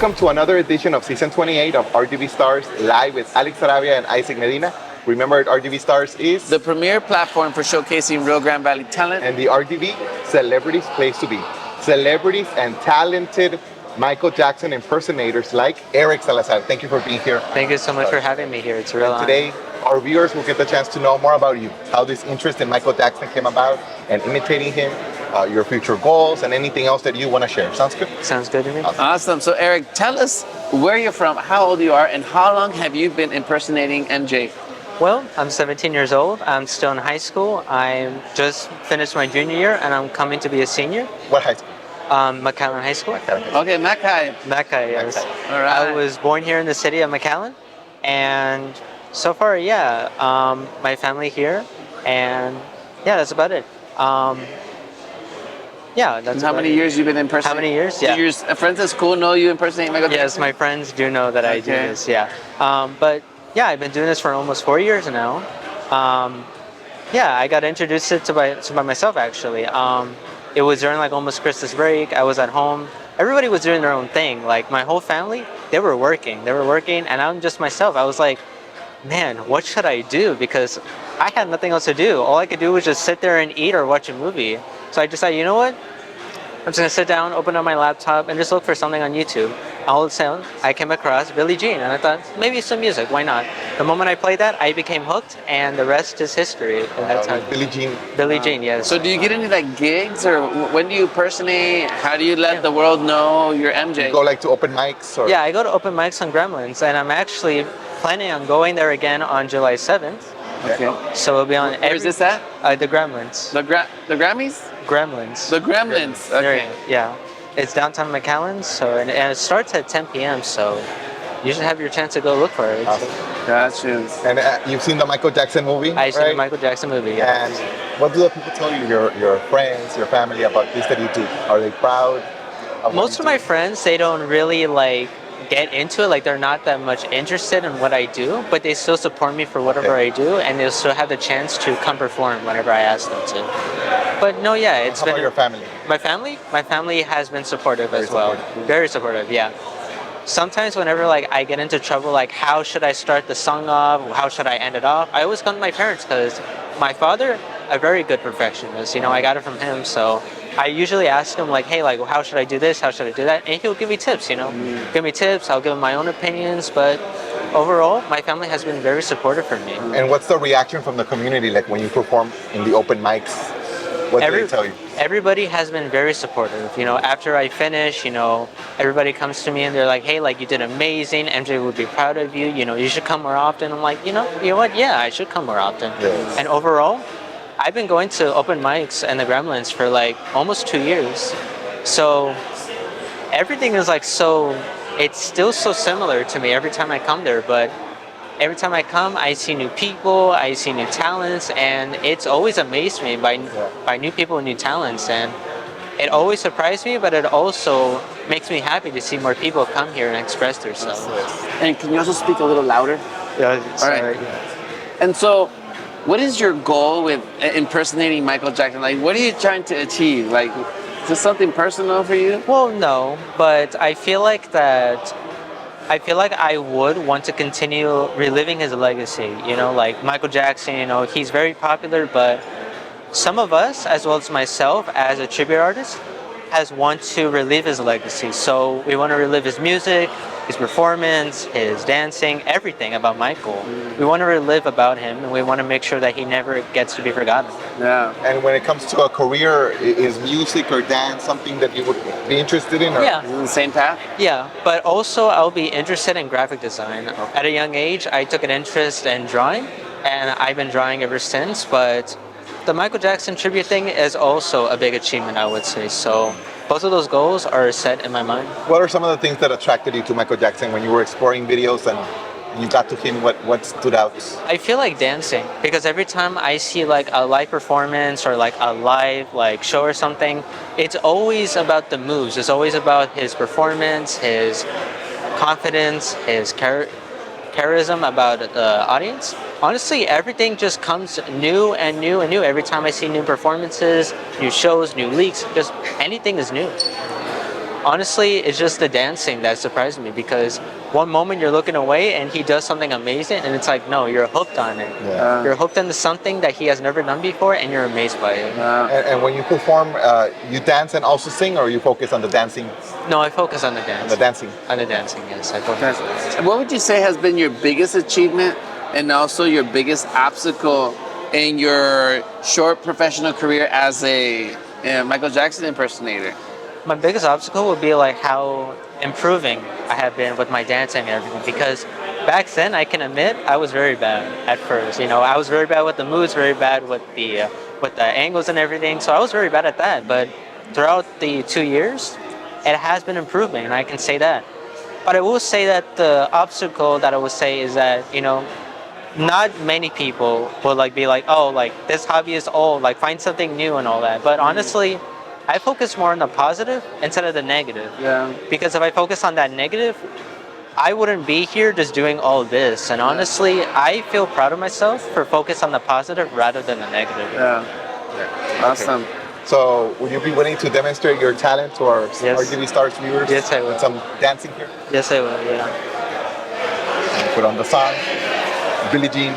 welcome to another edition of season 28 of RGV Stars, live with Alex Arabia and Isaac Medina. Remember, RGV Stars is the premier platform for showcasing Rio Grande Valley talent. And the RGV Celebrities Place to Be. Celebrities and talented Michael Jackson impersonators like Eric Salazar. Thank you for being here. Thank you so much for having me here. It's a real honor. Today, our viewers will get the chance to know more about you, how this interest in Michael Jackson came about, and imitating him, your future goals, and anything else that you want to share. Sounds good? Sounds good to me. Awesome. So Eric, tell us where you're from, how old you are, and how long have you been impersonating MJ? Well, I'm 17 years old. I'm still in high school. I just finished my junior year, and I'm coming to be a senior. What high school? McAllen High School. Okay, Mackay. Mackay, yes. All right. I was born here in the city of McAllen, and so far, yeah, my family here, and yeah, that's about it. Yeah, that's How many years you been impersonating? How many years? Yeah. Do your friends at school know you impersonate Michael Jackson? Yes, my friends do know that I do this, yeah. But yeah, I've been doing this for almost 4 years now. Yeah, I got introduced to by myself, actually. It was during like almost Christmas break. I was at home. Everybody was doing their own thing. Like my whole family, they were working, and I'm just myself. I was like, man, what should I do? Because I had nothing else to do. All I could do was just sit there and eat or watch a movie. So I decided, you know what? I'm just gonna sit down, open up my laptop, and just look for something on YouTube. All of a sudden, I came across Billie Jean, and I thought, maybe some music, why not? The moment I played that, I became hooked, and the rest is history. And that's how Billie Jean. Billie Jean, yes. So do you get any like gigs, or when do you impersonate? How do you let the world know you're MJ? You go like to open mics? Or? Yeah, I go to open mics on Gremlins, and I'm actually planning on going there again on July 7th. Okay. So we'll be on. Where's this at? The Gremlins. The Grammys? Gremlins. The Gremlins. Okay. Yeah. It's downtown McAllen, so and it starts at 10 p.m. So you should have your chance to go look for it. Awesome. Gotcha. And you've seen the Michael Jackson movie? I've seen right? the Michael Jackson movie. Yeah. And what do the people tell you, your friends, your family, about this that you do? Are they proud? Most of my friends, they don't really like get into it. Like they're not that much interested in what I do, but they still support me for whatever I do, and they'll still have the chance to come perform whenever I ask them to. But no, yeah, it's How been about your family? My family has been supportive as well. Very supportive, yeah. Sometimes whenever like I get into trouble, like how should I start the song off? How should I end it off? I always come to my parents because my father, a very good perfectionist. You know, I got it from him, so I usually ask him like, hey, like how should I do this? How should I do that? And he'll give me tips. You know, give me tips. I'll give him my own opinions, but overall, my family has been very supportive for me. And what's the reaction from the community, like when you perform in the open mics? What do they tell you? Everybody has been very supportive. You know, after I finish, you know, everybody comes to me and they're like, hey, like you did amazing. MJ would be proud of you. You know, you should come more often. I'm like, you know what? Yeah, I should come more often. Yes. And overall, I've been going to open mics and the Gremlins for like almost 2 years. So everything is like it's still so similar to me every time I come there, but every time I come, I see new people, I see new talents, and it's always amazed me by new people and new talents. And it always surprised me, but it also makes me happy to see more people come here and express themselves. And can you also speak a little louder? Yeah, all right. And so, what is your goal with impersonating Michael Jackson? Like, what are you trying to achieve? Like, is this something personal for you? Well, no, but I feel like I would want to continue reliving his legacy. You know, like Michael Jackson, you know, he's very popular, but some of us, as well as myself, as a tribute artist, has want to relive his legacy. So we want to relive his music, his performance, his dancing, everything about Michael. We want to relive about him, and we want to make sure that he never gets to be forgotten. Yeah. And when it comes to a career, is music or dance something that you would be interested in? Or? Yeah. Is it the same path? Yeah, but also I'll be interested in graphic design. At a young age, I took an interest in drawing, and I've been drawing ever since, but the Michael Jackson tribute thing is also a big achievement, I would say. So both of those goals are set in my mind. What are some of the things that attracted you to Michael Jackson when you were exploring videos and you got to him? What stood out? I feel like dancing, because every time I see like a live performance or like a live like show or something, it's always about the moves. It's always about his performance, his confidence, his charisma about the audience. Honestly, everything just comes new and new and new. Every time I see new performances, new shows, new leaks, just anything is new. honestly, it's just the dancing that surprised me because one moment you're looking away and he does something amazing, and it's like, no, you're hooked on it. Yeah. You're hooked into something that he has never done before, and you're amazed by it. And when you perform, you dance and also sing, or you focus on the dancing? No, I focus on the On dance. the dancing. On the dancing, yes. I focus. What would you say has been your biggest achievement and also your biggest obstacle in your short professional career as a Michael Jackson impersonator? My biggest obstacle would be like how improving I have been with my dancing and everything because back then I can admit I was very bad at first. I was very bad with the moves, very bad with the angles and everything. So I was very bad at that. But throughout the 2 years, it has been improving, and I can say that. But I will say that the obstacle that I would say is that not many people will be like, oh, like this hobby is old, like find something new and all that. But honestly, I focus more on the positive instead of the negative. Yeah. Because if I focus on that negative, I wouldn't be here just doing all this. And honestly, I feel proud of myself for focus on the positive rather than the negative. Yeah. Awesome. So, would you be willing to demonstrate your talent to our Yes. RGV Stars viewers? Yes, I will. With some dancing here? Yes, I will, yeah. Put on the song, Billie Jean.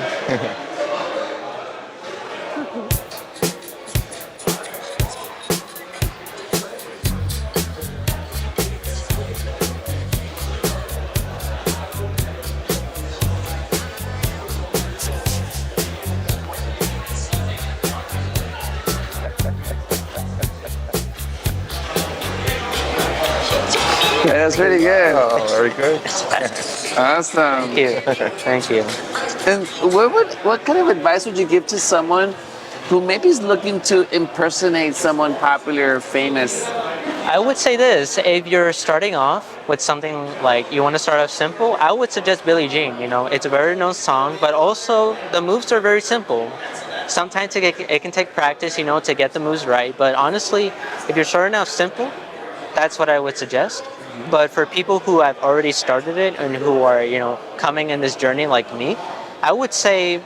Yeah, that's pretty good. Oh, very good. Awesome. Thank you. Thank you. And what kind of advice would you give to someone who maybe is looking to impersonate someone popular or famous? I would say this, if you're starting off with something like you want to start off simple, I would suggest Billie Jean. It's a very known song, but also the moves are very simple. Sometimes it can take practice, to get the moves right. But honestly, if you're starting out simple, that's what I would suggest. But for people who have already started it and who are, coming in this journey like me, I would say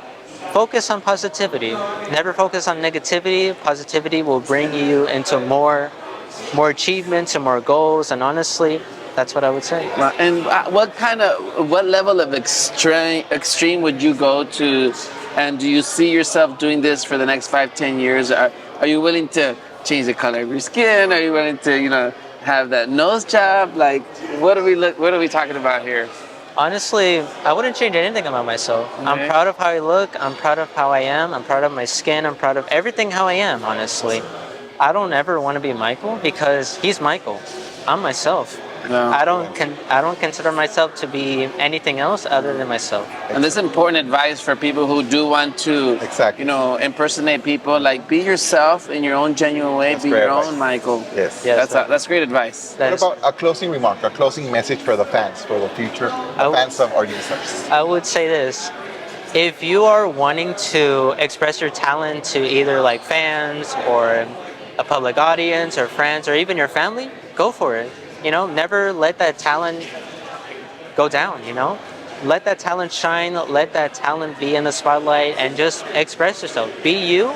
focus on positivity. Never focus on negativity. Positivity will bring you into more achievements and more goals. And honestly, that's what I would say. And what level of extreme would you go to? And do you see yourself doing this for the next 5-10 years? Are you willing to change the color of your skin? Are you willing to, have that nose job? Like, what are we talking about here? Honestly, I wouldn't change anything about myself. Okay. I'm proud of how I look. I'm proud of how I am. I'm proud of my skin. I'm proud of everything how I am, honestly. I don't ever want to be Michael because he's Michael. I'm myself. No. I don't consider myself to be anything else other than myself. And this is important advice for people who do want to, Exactly. impersonate people. Like, be yourself in your own genuine way. That's Be great your advice. own Michael. Yes. Yes. That's great advice. That What is- about a closing remark, a closing message for the fans, for the future fans of RGV Stars? I would say this. If you are wanting to express your talent to either like fans or a public audience or friends or even your family, go for it. Never let that talent go down, Let that talent shine, let that talent be in the spotlight and just express yourself. Be you.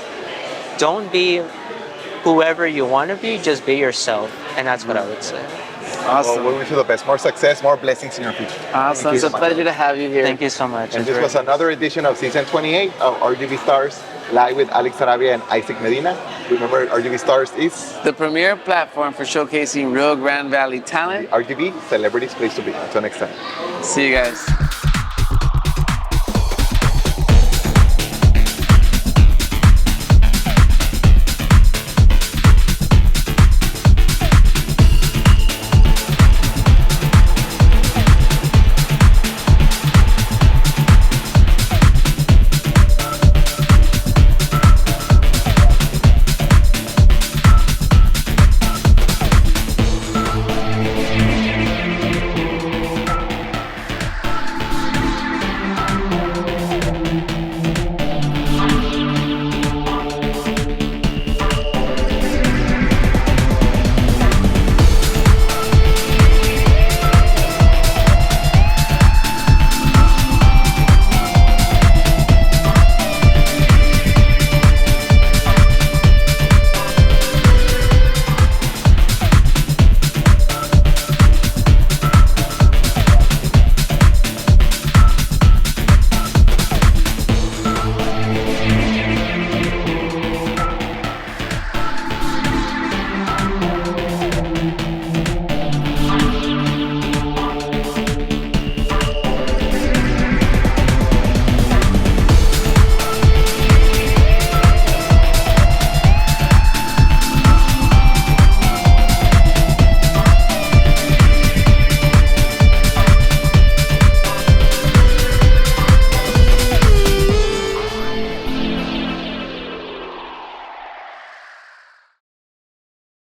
Don't be whoever you want to be, just be yourself. And that's what I would say. Awesome. Well, we wish you the best. More success, more blessings in your future. Awesome. It's a pleasure to have you here. Thank you so much. And It's this very- was another edition of season 28 of RGV Stars, live with Alex Arabia and Isaac Medina. Remember, RGV Stars is The premier platform for showcasing real Grand Valley talent. RGV Celebrities Place to Be. Until next time. See you guys.